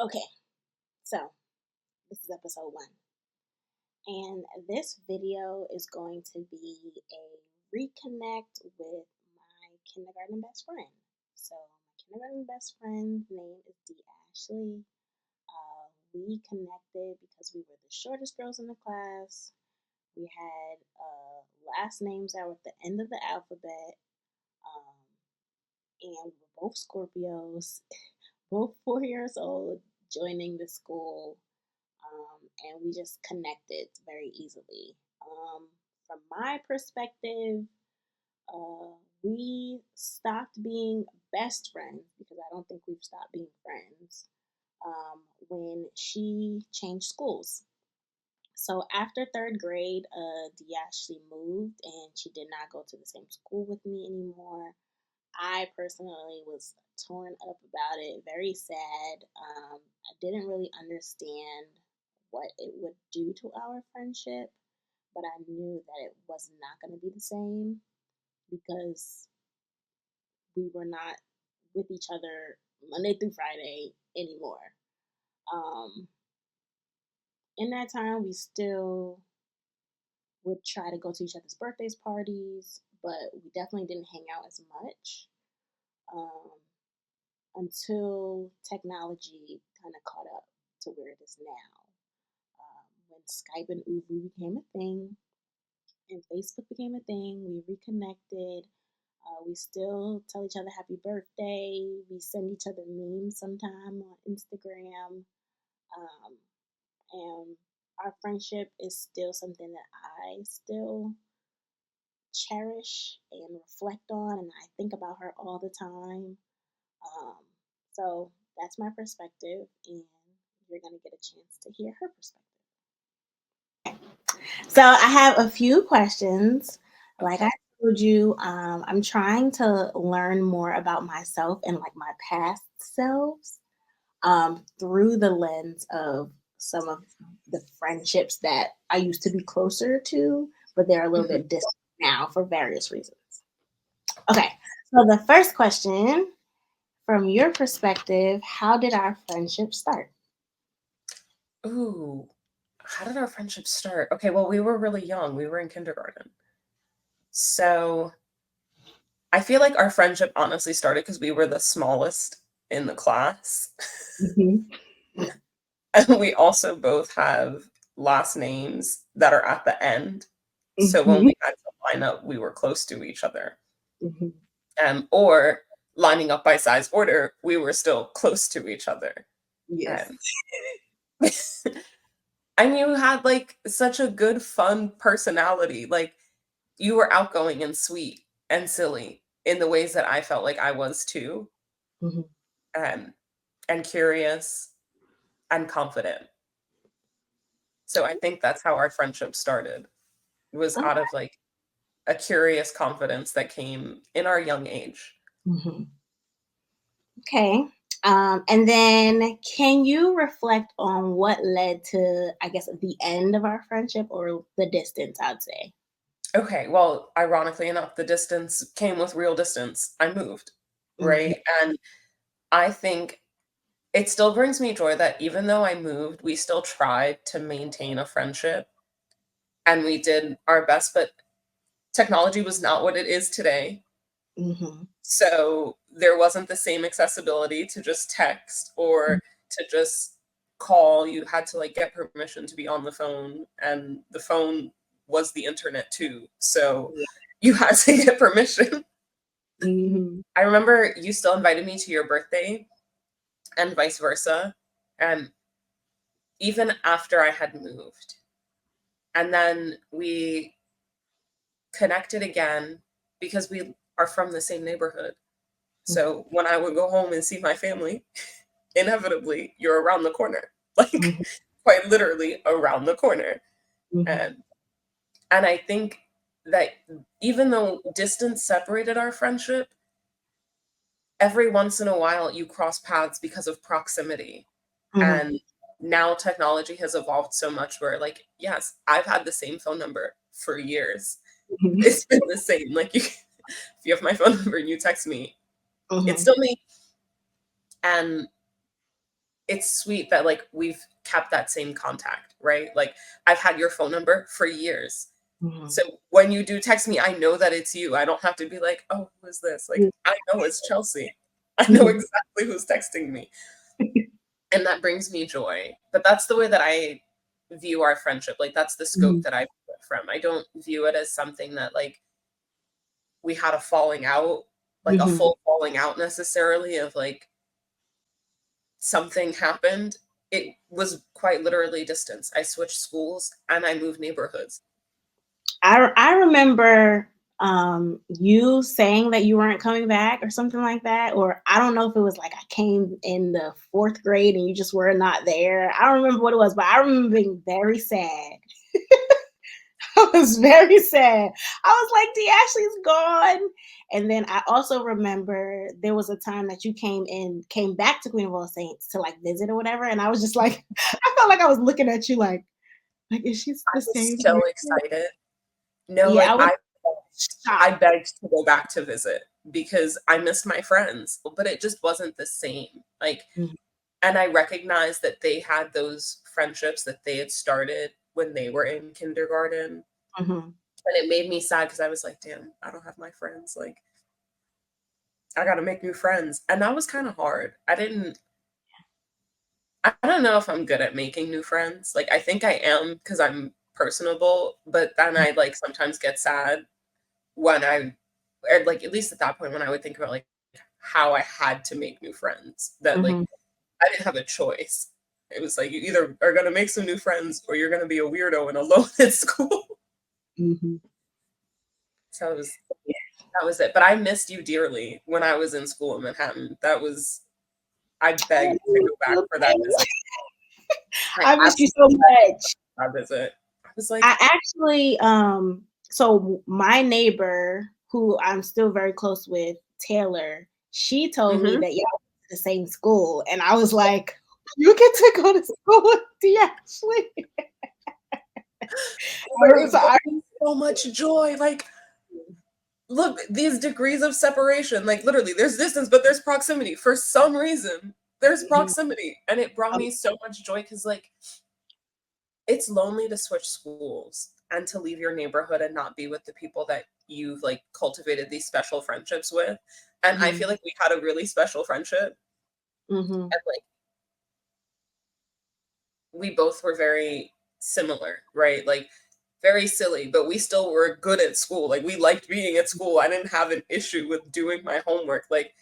Okay, so this is episode one, and this video is going to be a reconnect with my kindergarten best friend. So, my kindergarten best friend's name is D. Ashley. We connected because we were the shortest girls in the class. We had last names that were at the end of the alphabet, um, and we were both Scorpios, both 4 years old, joining the school, and we just connected very easily. From my perspective, uh, we stopped being best friends because I don't think we've stopped being friends when she changed schools. So after third grade, Dee actually moved and she did not go to the same school with me anymore. I personally was torn up about it, very sad. I didn't really understand what it would do to our friendship, but I knew that it was not going to be the same because we were not with each other Monday through Friday anymore. Um, in that time, we still would try to go to each other's birthdays parties, but we definitely didn't hang out as much. Um, until technology kind of caught up to where it is now. When Skype and Uvu became a thing and Facebook became a thing, we reconnected. We still tell each other happy birthday. We send each other memes sometime on Instagram. Um, and our friendship is still something that I still cherish and reflect on, and I think about her all the time. Um, so that's my perspective, and you're going to get a chance to hear her perspective. So I have a few questions. Like I Okay. told you, I'm trying to learn more about myself and like my past selves through the lens of some of the friendships that I used to be closer to, but they're a little Mhm. bit distant now for various reasons. Okay, so the first question, from your perspective, how did our friendship start? Ooh, how did our friendship start? Okay, well, we were really young. We were in kindergarten. So I feel like our friendship honestly started because we were the smallest in the class. Mhm. And we also both have last names that are at the end. So when Mhm. we had to line up, we were close to each other. Mhm. Or lining up by size order, we were still close to each other. Yes. Um, and you had like such a good, fun personality. Like you were outgoing and sweet and silly in the ways that I felt like I was too, Mhm. um, and curious and confident. So I think that's how our friendship started. It was Oh, out of like a curious confidence that came in our young age. mhm. Okay. And then can you reflect on what led to, I guess, the end of our friendship or the distance, I'd say? Okay, well, ironically enough, the distance came with real distance. I moved, Mhm. right? And I think it still brings me joy that even though I moved, we still tried to maintain a friendship and we did our best, but technology was not what it is today. Mhm. So there wasn't the same accessibility to just text or to just call. You had to like get permission to be on the phone, and the phone was the internet too. So Yeah. you had to get permission. Mhm. I remember you still invited me to your birthday and vice versa. And even after I had moved. And then we connected again because we are from the same neighborhood. Mhm. So when I would go home and see my family, inevitably you're around the corner. Like Mhm. quite literally around the corner. Mhm. And and I think that even though distance separated our friendship, every once in a while you cross paths because of proximity. Mhm. And now technology has evolved so much where like, yes, I've had the same phone number for years. Mhm. It's been the same. Like you, if you have my phone number and you text me, it's Mhm. still me. And it's sweet that like we've kept that same contact, right? Like I've had your phone number for years. Mhm. So when you do text me, I know that it's you. I don't have to be like, oh, who is this? Like, Yeah. I know it's Chelsea. I know Mhm. exactly who's texting me. And that brings me joy. But that's the way that I view our friendship. Like, that's the scope Mhm. that I view it from. I don't view it as something that, like, we had a falling out, like a Mhm. full falling out necessarily of like something happened. It was quite literally distance. I switched schools and I moved neighborhoods. I remember you saying that you weren't coming back or something like that, or I don't know if it was like I came in the fourth grade and you just were not there. I don't remember what it was, but I remember being very sad. I was very sad. I was like, "D Ashley's gone." And then I also remember there was a time that you came back to Queen of All Saints to like visit or whatever. And I was just like, I felt like I was looking at you like, is she I the was same so person? excited. No, Yeah, like I was I shocked. begged to go back to visit because I missed my friends, but it just wasn't the same. Like, Mhm, and I recognized that they had those friendships that they had started when they were in kindergarten. mhm, And it made me sad because I was like, damn, I don't have my friends. Like, I got to make new friends. And that was kind of hard. I don't know if I'm good at making new friends. Like, I think I am because I'm personable, but then I like sometimes get sad when or like at least at that point when I would think about like how I had to make new friends, that like mhm, I didn't have a choice. It was like you either are gonna make some new friends or you're gonna be a weirdo and alone at school. mhm. So that was it. But I missed you dearly when I was in school in Manhattan. I begged to go back for that visit. I I miss you absolutely so much. begged for that visit. I was like, I actually, so my neighbor who I'm still very close with, Taylor, she told me mm-hmm. that y'all went to the same school, and I was like, "You get to go to school with D Ashley." But I, it so brought I, me so much joy. Like, look, these degrees of separation, like literally, there's distance, but there's proximity. For some reason, there's mhm, proximity. And it brought me so much joy because, like, it's lonely to switch schools and to leave your neighborhood and not be with the people that you've like cultivated these special friendships with. And I mhm, feel like we had a really special friendship. mhm, And like, we both were very similar, right? Like, very silly, but we still were good at school. Like, we liked being at school. I didn't have an issue with doing my homework. Like,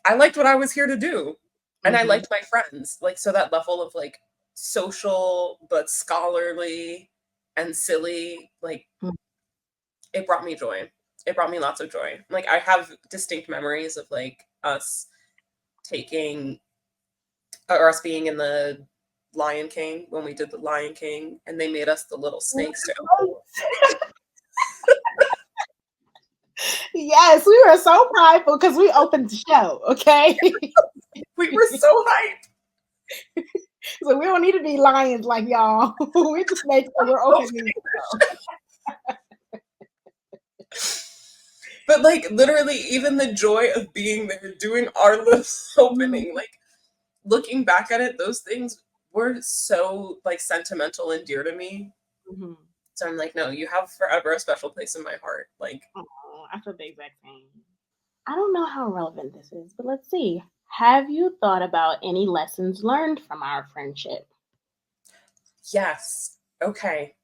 I liked what I was here to do. And I mhm, liked my friends. Like, so that level of like social but scholarly and silly, like mhm. it brought me joy. It brought me lots of joy. Like I have distinct memories of like us taking or us being in the Lion King when we did the Lion King and they made us the little snakes to open. Yes, we were so prideful because we opened the show, okay? We were so hyped. So we don't need to be lions like y'all. We just make sure we're So opening. but like literally even the joy of being there doing our little Mhm, opening, like looking back at it, those things were so like sentimental and dear to me. mhm. So I'm like, no, you have forever a special place in my heart. Like, Aw, I feel the exact same. I don't know how relevant this is, but let's see. Have you thought about any lessons learned from our friendship? yes, okay.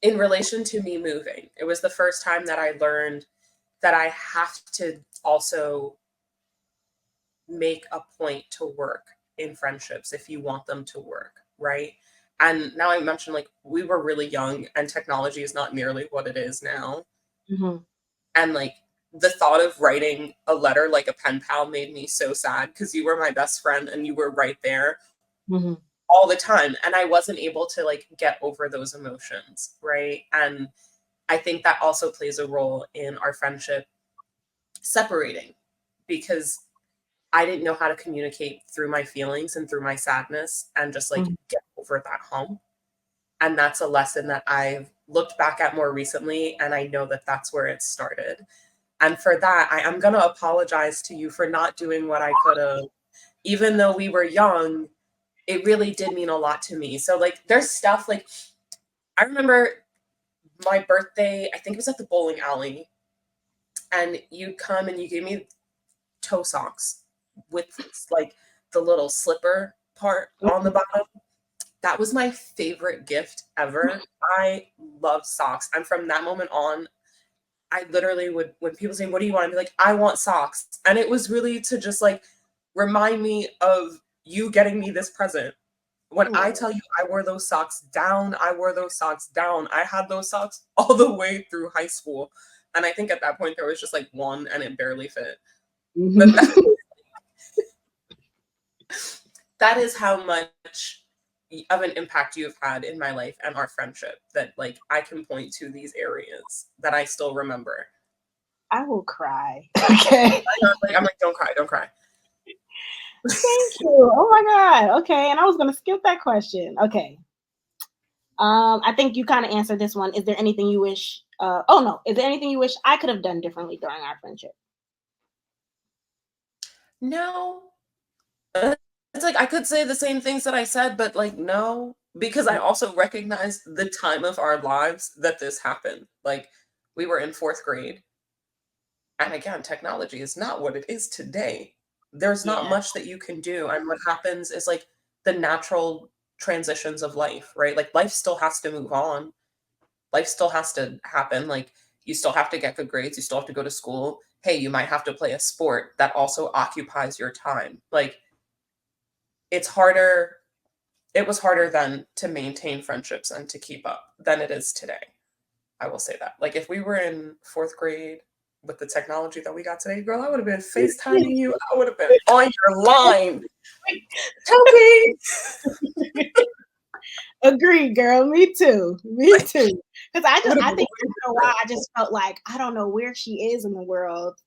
In relation to me moving, it was the first time that I learned that I have to also make a point to work in friendships if you want them to work, right? And now I mentioned like we were really young and technology is not nearly what it is now. Mhm, And like the thought of writing a letter like a pen pal made me so sad because you were my best friend and you were right there mhm, all the time. And I wasn't able to like get over those emotions, right? And I think that also plays a role in our friendship separating because I didn't know how to communicate through my feelings and through my sadness and just like mhm, get over that hump. And that's a lesson that I've looked back at more recently. And I know that that's where it started. And for that, I am going to apologize to you for not doing what I could have. Even though we were young, it really did mean a lot to me. So, like, there's stuff like I remember my birthday, I think it was at the bowling alley, and you come and you gave me toe socks with like the little slipper part on the bottom. That was my favorite gift ever. I love socks. And from that moment on, I literally would, when people say, "What do you want?" I'd be like, "I want socks." And it was really to just like remind me of you getting me this present. When I Oh. tell you I wore those socks down, I wore those socks down. I had those socks all the way through high school. And I think at that point there was just like one and it barely fit. But Mhm. that is how much of an impact you've had in my life and our friendship that like I can point to these areas that I still remember. I will cry. Okay. I'm like, don't cry, don't cry. Thank you. Oh my God. Okay. And I was gonna skip that question. Okay. I think you kind of answered this one. Is there anything you wish oh no, is there anything you wish I could have done differently during our friendship? No. It's like I could say the same things that I said, but like no, because I also recognize the time of our lives that this happened. Like we were in fourth grade, and again, technology is not what it is today. There's not Yeah. much that you can do, and what happens is like the natural transitions of life, right? Like life still has to move on. Life still has to happen. Like you still have to get good grades, you still have to go to school. Hey, you might have to play a sport that also occupies your time. Like it's harder it was harder then to maintain friendships and to keep up than it is today. I will say that. Like if we were in fourth grade with the technology that we got today, girl, I would have been FaceTiming you. I would have been on your line. Toby. Agreed, girl. Me too. Me Like too. Because it would have I been think way after a while different. I just felt like I don't know where she is in the world.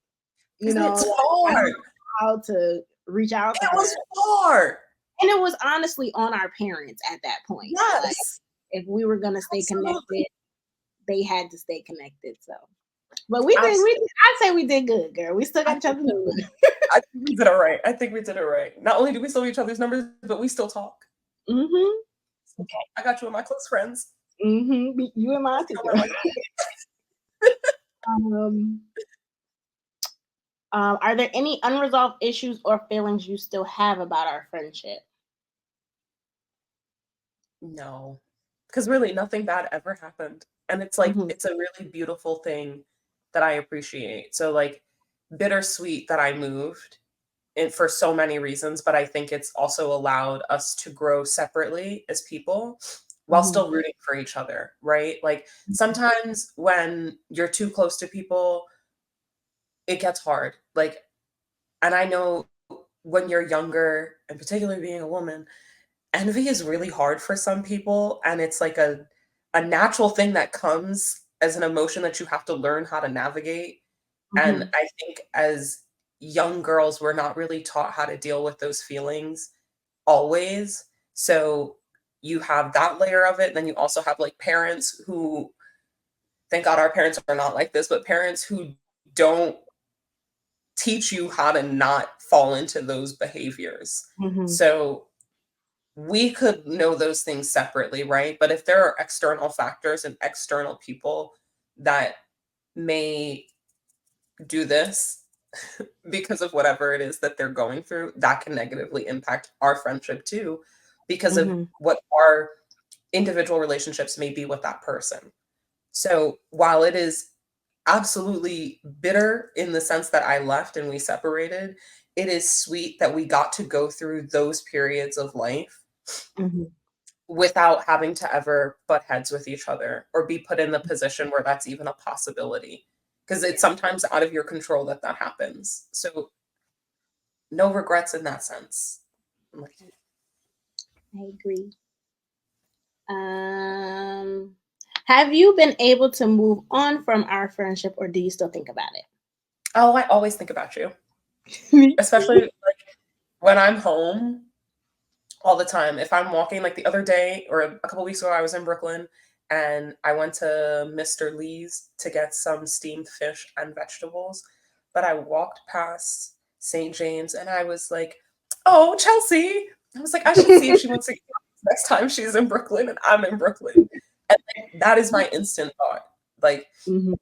Because Like it's I don't far. know how to reach out to It her. was far. And it was honestly on our parents at that point. Like Yes. if we were gonna stay Absolutely. connected, they had to stay connected. So but we did Absolutely. I say we did good, girl. We still I got each think other's we number. did. I think we did it right. I think we did it right. Not only do we still have each other's numbers, but we still talk. Mm-hmm. Still talk. I got you with my close friends. Mm-hmm. You and Still mine too, feel my girl. life. Um, are there any unresolved issues or feelings you still have about our friendship? No. Because really nothing bad ever happened. And it's like Mm-hmm. it's a really beautiful thing that I appreciate. So like bittersweet that I moved and for so many reasons, but I think it's also allowed us to grow separately as people while Mm-hmm. still rooting for each other, right? Like sometimes when you're too close to people, it gets hard. Like, and I know when you're younger, and particularly being a woman, envy is really hard for some people, and it's like a natural thing that comes as an emotion that you have to learn how to navigate. And Mm-hmm. I think as young girls, we're not really taught how to deal with those feelings always. So you have that layer of it. Then you also have like parents who, thank God our parents are not like this, but parents who don't teach you how to not fall into those behaviors. Mm-hmm. So we could know those things separately, right? But if there are external factors and external people that may do this because of whatever it is that they're going through, that can negatively impact our friendship too, because of Mm-hmm. what our individual relationships may be with that person. So while it is absolutely bitter in the sense that I left and we separated, it is sweet that we got to go through those periods of life Mm-hmm. without having to ever butt heads with each other or be put in the position where that's even a possibility. Because it's sometimes out of your control that that happens. So no regrets in that sense. Like, I agree. Um, have you been able to move on from our friendship, or do you still think about oh, I always think about you, it? especially like when I'm home all the time. If I'm walking, like the other day or a couple weeks ago, I was in Brooklyn and I went to Mr. Lee's to get some steamed fish and vegetables. But I walked past St. James and I was like, oh, Chelsea. I was like, I should see if she wants to next time she's in Brooklyn and I'm in Brooklyn. And like, that is my instant thought. Like Mhm.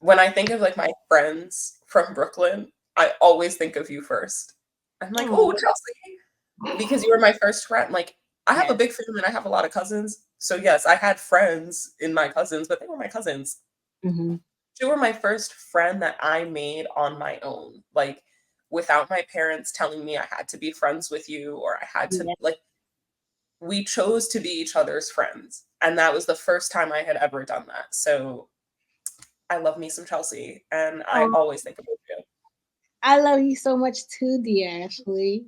when I think of like my friends from Brooklyn, I always think of you first. I'm like, oh, Oh, Chelsea, because you were my first friend. Like, I have a yes. big family and I have a lot of cousins. So, yes, I had friends in my cousins, but they were my cousins. Hmm. You were my first friend that I made on my own, like, without my parents telling me I had to be friends with you or I had to, Yeah. like, we chose to be each other's friends. And that was the first time I had ever done that. So, I love me some Chelsea and I Oh, always think about you. I love you so much too, dear Ashley.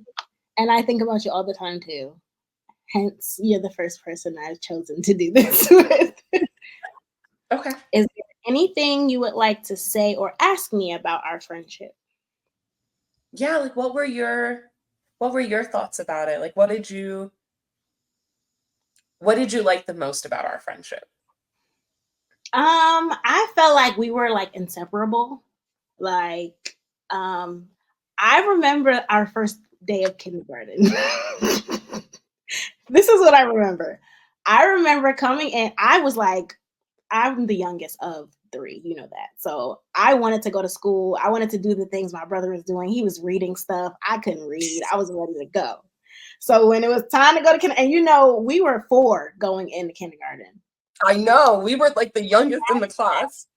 And I think about you all the time too. Hence, you're the first person I've chosen to do this with. Okay. Is there anything you would like to say or ask me about our friendship? Yeah, like what were your thoughts about it? Like what did you like the most about our friendship? I felt like we were like inseparable. Like, um, I remember our first day of kindergarten. This is what I remember. I remember coming in, I was like, I'm the youngest of three, you know that. So I wanted to go to school. I wanted to do the things my brother was doing. He was reading stuff. I couldn't read. I was ready to go. So when it was time to go to kindergarten, and we were four going into kindergarten. I know, we were like the youngest in the class.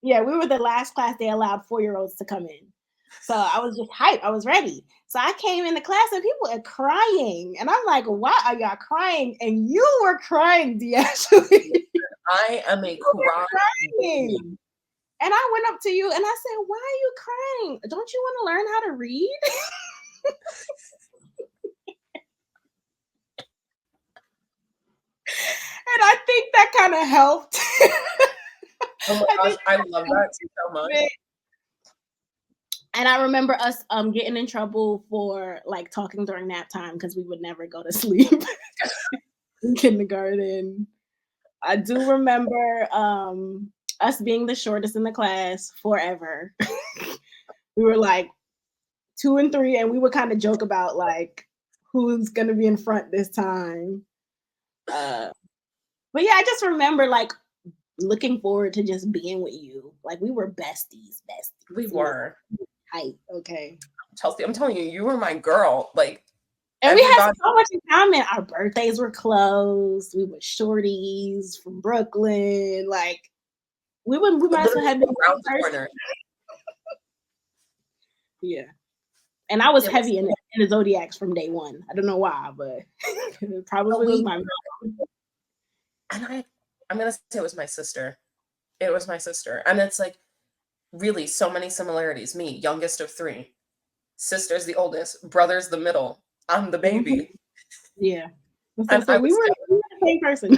Yeah, we were the last class they allowed 4-year-olds to come in. So I was just hyped. I was ready. So I came into class and people are crying. And I'm like, why are y'all crying? And you were crying, D'Ashley. I am a You were cry baby. crying. And I went up to you and I said, why are you crying? Don't you want to learn how to read? And I think that kind of helped. Oh my I gosh, think I that love helped that so a much. bit. And I remember us getting in trouble for like talking during nap time because we would never go to sleep in kindergarten. I do remember us being the shortest in the class forever. We were like 2 and 3, and we would kind of joke about like who's gonna be in front this time. Uh, but yeah, I just remember like looking forward to just being with you. Like we were We besties, were. tight, okay. Chelsea, I'm telling you, you were my girl. Like And we had everybody so much in common. Our birthdays were close. We were shorties from Brooklyn. Like we might as well literally have been the around same the person. corner. Yeah. And I was It was heavy in the zodiacs from day one. I don't know why, but it so probably was we my and I'm gonna say it was my sister. It was my sister. And it's like really so many similarities. Me, youngest of three. Sister's the oldest, brother's the middle. I'm the Mhm. baby. Yeah. That's what I And said. We were the same person.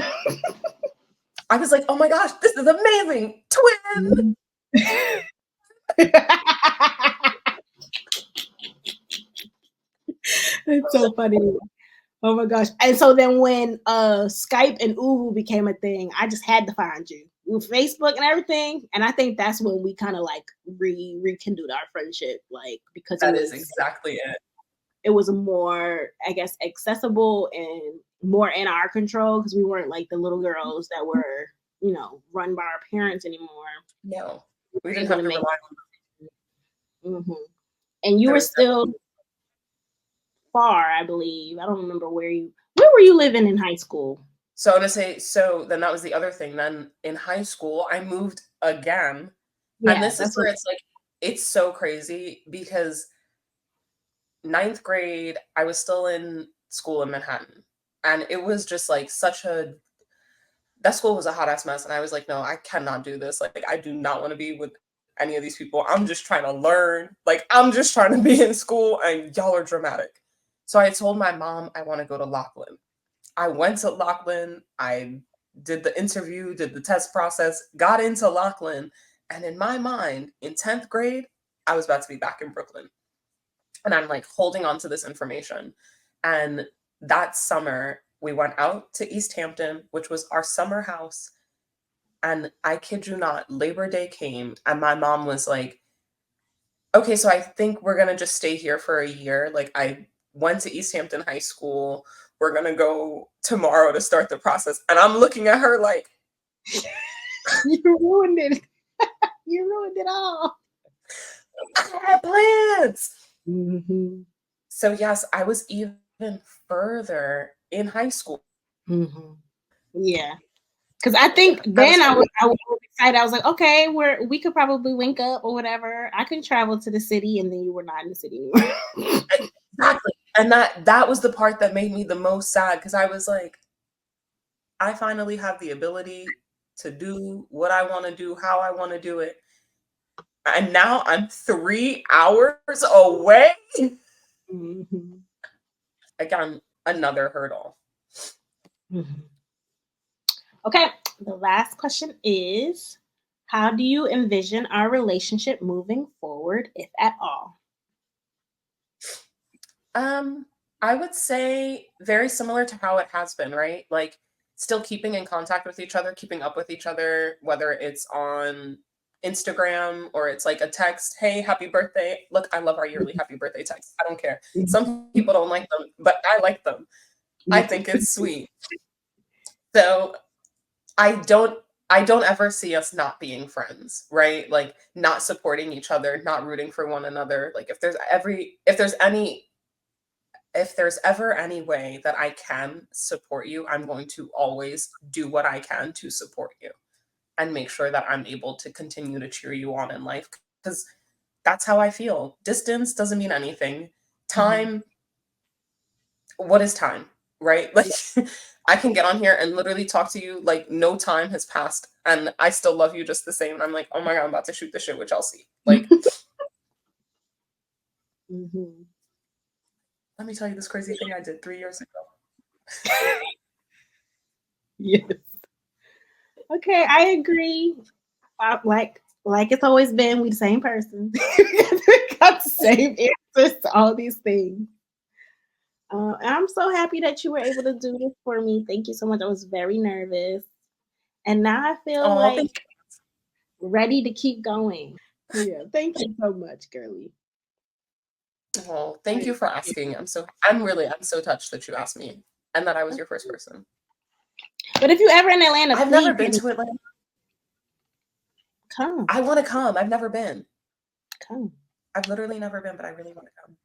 I was like, oh my gosh, this is amazing. Twin. Mhm. It's so funny. Oh my gosh. And so then when Skype and Uwu became a thing, I just had to find you with Facebook and everything. And I think that's when we kind of like rekindled our friendship, like because That is exactly it. it was more, I guess, accessible and more in our control because we weren't like the little girls that were, run by our parents anymore. No, We we were didn't able have to to make. rely on Hmm. And you there were was still far, I believe. I don't remember where were you living in high school? so to say, so then that was the other thing. Then in high school, I moved again. And Yeah, this is that's what. where it's like, it's so crazy because ninth grade, I was still in school in Manhattan. And it was just like that school was a hot ass mess. And I was like, no, I cannot do this. Like, I do not want to be with any of these people. I'm just trying to learn. Like, I'm just trying to be in school and y'all are dramatic. So I told my mom I want to go to Lachlan. I went to Lachlan. I did the interview, did the test process, got into Lachlan. And in my mind, in 10th grade, I was about to be back in Brooklyn. And I'm like holding on to this information. And that summer, we went out to East Hampton, which was our summer house. And I kid you not, Labor Day came and my mom was like, okay, so I think we're gonna just stay here for a year. Like I went to East Hampton High School. We're gonna go tomorrow to start the process. And I'm looking at her like, You ruined it. You ruined it all. I had plans. Mm-hmm. So yes, I was even further in high school. Mm-hmm. Yeah. Because I think I was then further. I was excited. I was like, okay, we could probably link up or whatever. I can travel to the city, and then you were not in the city anymore. Exactly. And that was the part that made me the most sad because I was like, I finally have the ability to do what I want to do, how I want to do it. And now I'm 3 hours away. Mm-hmm. Again, another hurdle. Mm-hmm. Okay, the last question is, how do you envision our relationship moving forward, if at all? Um, I would say very similar to how it has been, right? Like still keeping in contact with each other, keeping up with each other, whether it's on Instagram or it's like a text, hey, happy birthday. Look, I love our yearly happy birthday text. I don't care. Some people don't like them, but I like them. I Me too. think it's sweet. So I don't I don't ever see us not being friends, right? Like not supporting each other, not rooting for one another. Like if there's ever any way that I can support you, I'm going to always do what I can to support you and make sure that I'm able to continue to cheer you on in life because that's how I feel. Distance doesn't mean anything. Mhm. Time, what is time? Right? Like I can get on here and literally talk to you like no time has passed and I still love you just the same. And I'm like, oh my God, I'm about to shoot the shit with Chelsea. Like, Mhm. let me tell you this crazy thing I did 3 years ago. Yes. Okay, I agree. Like it's always been, we the same person. We got the same answers to all these things. And I'm so happy that you were able to do this for me. Thank you so much. I was very nervous, and now I feel Oh, thank like ready to keep going. Yeah, thank you so much, girly. Oh, I thank you for appreciate asking. it. I'm so touched that you asked me and that I was Okay. your first person. But if you ever in Atlanta, I've never please been to Atlanta. come. I want to come. I've never been. Come. I've literally never been, but I really want to come.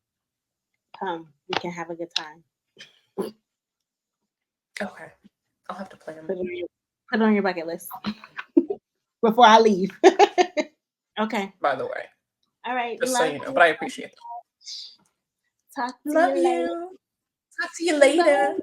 Come. We can have a good time. Okay. I'll have to plan, Put it on your bucket list before I leave. Okay. by the way, All right. just so Love you know, you. but I appreciate it. Talk to Love you later. you. Talk to you Bye. later.